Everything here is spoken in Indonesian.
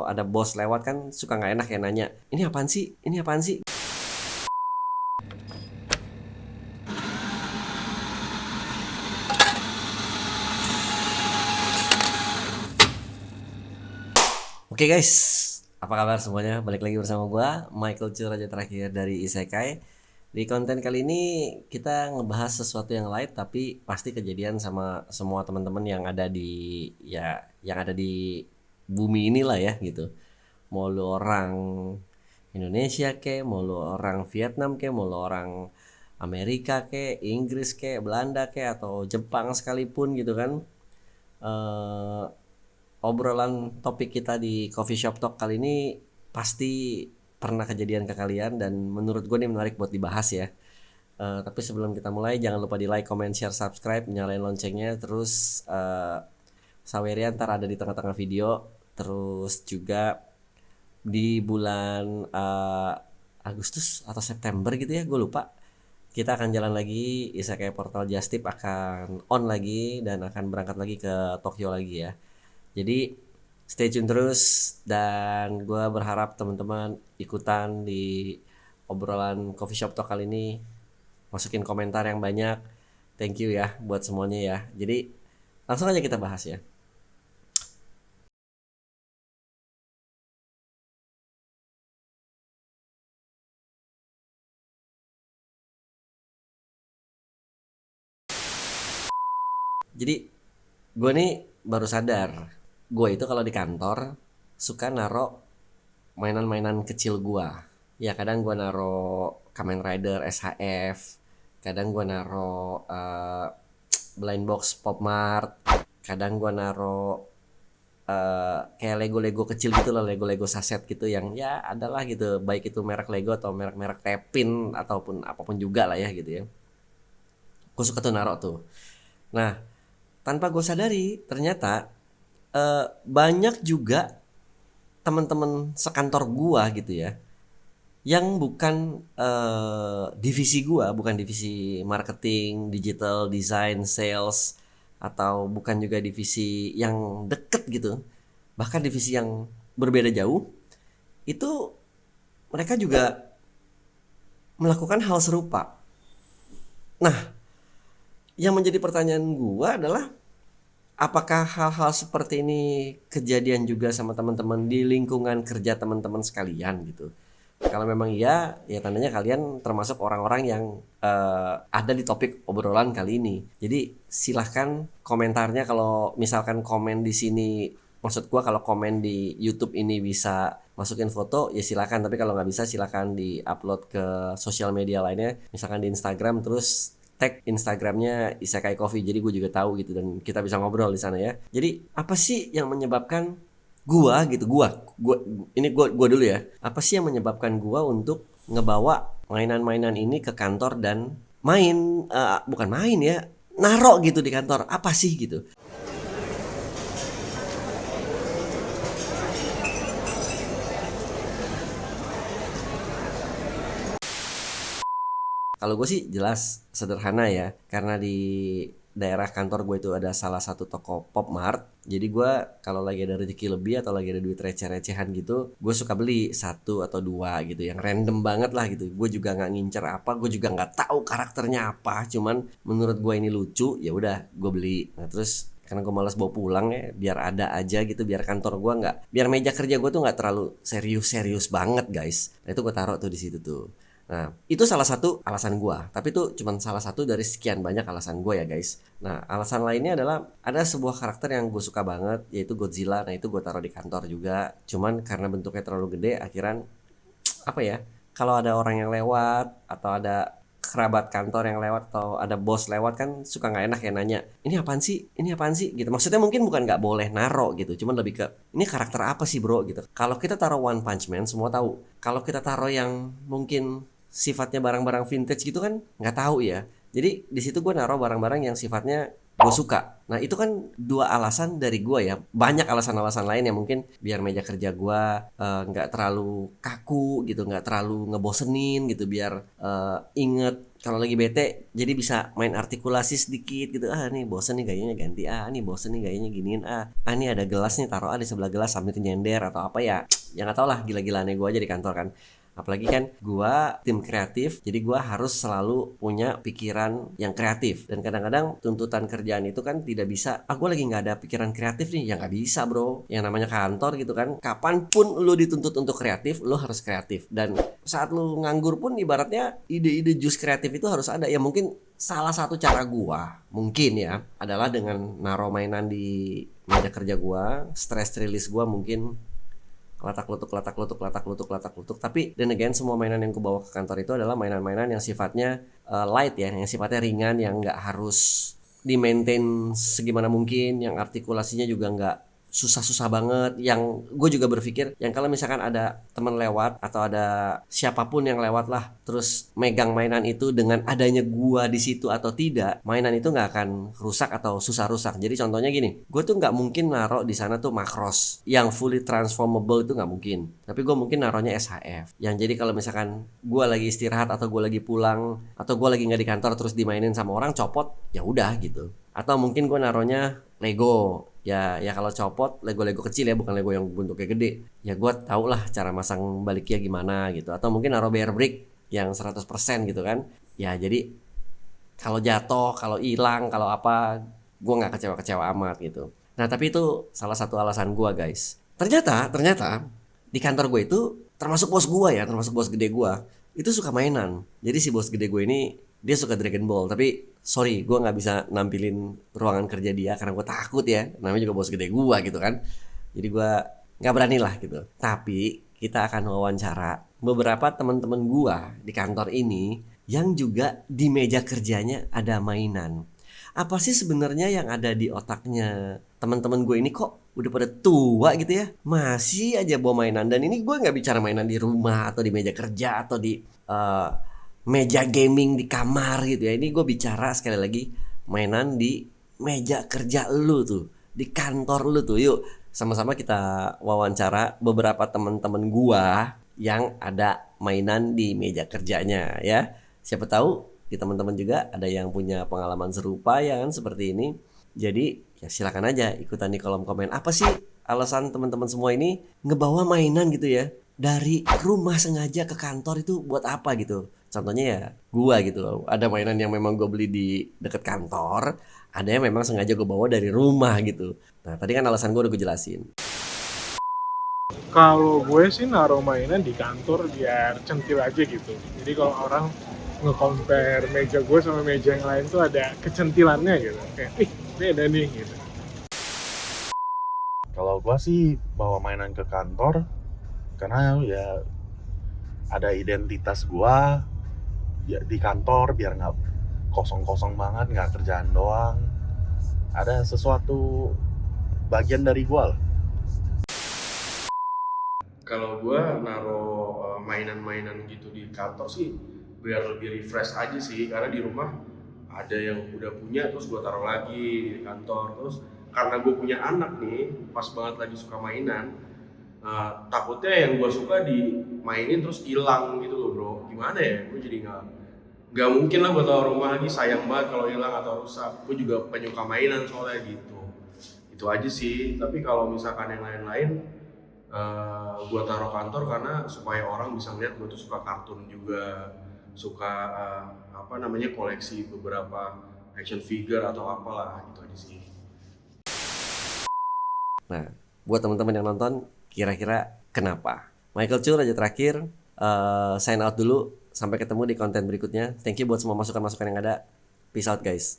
ada bos lewat kan suka nggak enak ya nanya, ini apaan sih, ini apaan sih. Oke guys, apa kabar semuanya? Balik lagi bersama gua Michael Raja terakhir dari Isekai. Di konten kali ini kita ngebahas sesuatu yang light tapi pasti kejadian sama semua teman-teman yang ada di yang ada di bumi inilah ya gitu. Mau lu orang Indonesia ke, mau lu orang Vietnam ke, mau lu orang Amerika ke, Inggris ke, Belanda ke, atau Jepang sekalipun gitu kan. Eh, Obrolan topik kita di Coffee Shop Talk kali ini pasti pernah kejadian ke kalian dan menurut gue nih menarik buat dibahas ya. Tapi sebelum kita mulai jangan lupa di like, comment, share, subscribe, nyalain loncengnya. Terus Saweria ntar ada di tengah-tengah video. Terus juga di bulan Agustus atau September gitu ya, gue lupa. Kita akan jalan lagi, Isekai Portal Justip akan on lagi dan akan berangkat lagi ke Tokyo lagi ya. Jadi stay tune terus dan gue berharap teman-teman ikutan di obrolan Coffee Shop Talk kali ini. Masukin komentar yang banyak. Thank you ya buat semuanya ya. Jadi langsung aja kita bahas ya. Jadi gue nih baru sadar, gue itu kalau di kantor suka naro mainan-mainan kecil gue. Ya kadang gue naro Kamen Rider SHF, kadang gue naro blind box Pop Mart, kadang gue naro kayak Lego-Lego kecil gitu loh, Lego-Lego saset gitu yang ya adalah gitu, baik itu merek Lego atau merek-merek Tepin ataupun apapun juga lah ya gitu ya. Gue suka tuh naro tuh. Nah, tanpa gue sadari ternyata banyak juga teman-teman sekantor gua gitu ya yang bukan divisi gua, bukan divisi marketing, digital design, sales, atau bukan juga divisi yang deket gitu, bahkan divisi yang berbeda jauh, itu mereka juga melakukan hal serupa. Nah, yang menjadi pertanyaan gua adalah apakah hal-hal seperti ini kejadian juga sama teman-teman di lingkungan kerja teman-teman sekalian gitu? Kalau memang iya, ya tandanya kalian termasuk orang-orang yang ada di topik obrolan kali ini. Jadi silahkan komentarnya, kalau misalkan komen di sini, maksud gua kalau komen di YouTube ini bisa masukin foto ya silakan. Tapi kalau nggak bisa silakan di-upload ke sosial media lainnya, misalkan di Instagram, terus tag Instagramnya Isekai Coffee, jadi gue juga tahu gitu dan kita bisa ngobrol di sana ya. Jadi apa sih yang menyebabkan gua gitu, gua dulu ya, apa sih yang menyebabkan gua untuk ngebawa mainan-mainan ini ke kantor dan main, bukan main ya, naro gitu di kantor, apa sih gitu. Kalau gue sih jelas sederhana ya, karena di daerah kantor gue itu ada salah satu toko Pop Mart. Jadi gue kalau lagi ada rezeki lebih atau lagi ada duit receh-recehan gitu, gue suka beli satu atau dua gitu, yang random banget lah gitu. Gue juga nggak ngincer apa, gue juga nggak tahu karakternya apa. Cuman menurut gue ini lucu, ya udah gue beli. Nah terus karena gue malas bawa pulang ya, biar ada aja gitu, biar kantor gue nggak, biar meja kerja gue tuh nggak terlalu serius-serius banget guys. Nah itu gue taruh tuh di situ tuh. Nah, itu salah satu alasan gua, tapi itu cuma salah satu dari sekian banyak alasan gua ya guys. Nah, alasan lainnya adalah ada sebuah karakter yang gue suka banget, yaitu Godzilla. Nah, itu gue taruh di kantor juga. Cuman karena bentuknya terlalu gede, akhirnya apa ya? Kalau ada orang yang lewat atau ada kerabat kantor yang lewat atau ada bos lewat kan suka nggak enak ya nanya, ini apaan sih, ini apaan sih gitu. Maksudnya mungkin bukan nggak boleh naro gitu, cuman lebih ke ini karakter apa sih bro gitu. Kalau kita taruh One Punch Man semua tahu, kalau kita taruh yang mungkin sifatnya barang-barang vintage gitu kan nggak tahu ya. Jadi di situ gue naruh barang-barang yang sifatnya gue suka. Nah itu kan dua alasan dari gue ya. Banyak alasan-alasan lain yang mungkin biar meja kerja gue nggak terlalu kaku gitu, nggak terlalu ngebosenin gitu, biar inget kalau lagi bete jadi bisa main artikulasi sedikit gitu. Nih bosen nih gayanya ganti, nih bosen nih gayanya giniin, nih ada gelas nih taruh di sebelah gelas sambil nyender atau apa ya. Ya nggak tau lah, gila-gilaannya gue aja di kantor kan. Apalagi kan gua tim kreatif, jadi gua harus selalu punya pikiran yang kreatif. Dan kadang-kadang tuntutan kerjaan itu kan tidak bisa, gua lagi nggak ada pikiran kreatif nih. Ya nggak bisa bro, yang namanya kantor gitu kan. Kapanpun lu dituntut untuk kreatif, lu harus kreatif. Dan saat lu nganggur pun ibaratnya ide-ide jus kreatif itu harus ada. Ya mungkin salah satu cara gua mungkin ya adalah dengan naruh mainan di meja kerja gua, stress release gua mungkin latak lutuk. Tapi dan again, semua mainan yang ku bawa ke kantor itu adalah mainan-mainan yang sifatnya light ya, yang sifatnya ringan, yang nggak harus di maintain segimana mungkin, yang artikulasinya juga nggak susah-susah banget. Yang gue juga berpikir yang kalau misalkan ada teman lewat atau ada siapapun yang lewat lah terus megang mainan itu, dengan adanya gua di situ atau tidak, mainan itu nggak akan rusak atau susah rusak. Jadi contohnya gini, gue tuh nggak mungkin naruh di sana tuh Macross yang fully transformable, itu nggak mungkin. Tapi gue mungkin naruhnya SHF yang jadi kalau misalkan gue lagi istirahat atau gue lagi pulang atau gue lagi nggak di kantor terus dimainin sama orang, copot ya udah gitu. Atau mungkin gue naruhnya Lego. Ya kalau copot Lego kecil ya, bukan Lego yang bentuknya gede. Ya gue tau lah cara masang baliknya gimana gitu. Atau mungkin naruh bear brick yang 100% gitu kan. Ya jadi kalau jatuh, kalau hilang, kalau apa, gue nggak kecewa-kecewa amat gitu. Nah tapi itu salah satu alasan gue guys. Ternyata di kantor gue itu, termasuk bos gue ya, termasuk bos gede gue, itu suka mainan. Jadi si bos gede gue ini dia suka Dragon Ball, tapi sorry gue nggak bisa nampilin ruangan kerja dia karena gue takut ya, namanya juga bos gede gue gitu kan. Jadi gue nggak berani lah gitu. Tapi kita akan wawancara beberapa teman-teman gue di kantor ini yang juga di meja kerjanya ada mainan. Apa sih sebenarnya yang ada di otaknya teman-teman gue ini, kok udah pada tua gitu ya masih aja bawa mainan. Dan ini gue nggak bicara mainan di rumah atau di meja kerja atau di meja gaming di kamar gitu ya. Ini gue bicara sekali lagi mainan di meja kerja lu tuh, di kantor lu tuh. Yuk sama-sama kita wawancara beberapa teman-teman gua yang ada mainan di meja kerjanya ya. Siapa tahu di teman-teman juga ada yang punya pengalaman serupa ya kan, seperti ini. Jadi ya silakan aja ikutan di kolom komen. Apa sih alasan teman-teman semua ini ngebawa mainan gitu ya dari rumah sengaja ke kantor, itu buat apa gitu? Contohnya ya gua gitu loh, ada mainan yang memang gue beli di deket kantor, ada yang memang sengaja gue bawa dari rumah gitu. Nah tadi kan alasan gue udah gue jelasin. Kalau gue sih naruh mainan di kantor biar centil aja gitu. Jadi kalau orang nge-compare meja gue sama meja yang lain tuh ada kecentilannya gitu. Kayak, beda nih gitu. Kalau gue sih bawa mainan ke kantor karena ya ada identitas gue ya di kantor, biar nggak kosong-kosong banget, nggak kerjaan doang. Ada sesuatu bagian dari gue lah. Kalau gue naruh mainan-mainan gitu di kantor sih biar lebih refresh aja sih, karena di rumah ada yang udah punya terus gue taruh lagi di kantor. Terus karena gue punya anak nih, pas banget lagi suka mainan, takutnya yang gue suka dimainin terus hilang gitu loh bro. Gimana ya, gue jadi nggak mungkin lah buat taruh rumah lagi, sayang banget kalau hilang atau rusak. Gue juga penyuka mainan soalnya gitu. Itu aja sih. Tapi kalau misalkan yang lain-lain, gue taruh kantor karena supaya orang bisa ngeliat gue tuh suka kartun juga, suka koleksi beberapa action figure atau apalah, gitu aja sih. Nah buat teman-teman yang nonton, kira-kira kenapa? Michael Chu, Raja Terakhir, sign out dulu. Sampai ketemu di konten berikutnya. Thank you buat semua masukan-masukan yang ada. Peace out guys.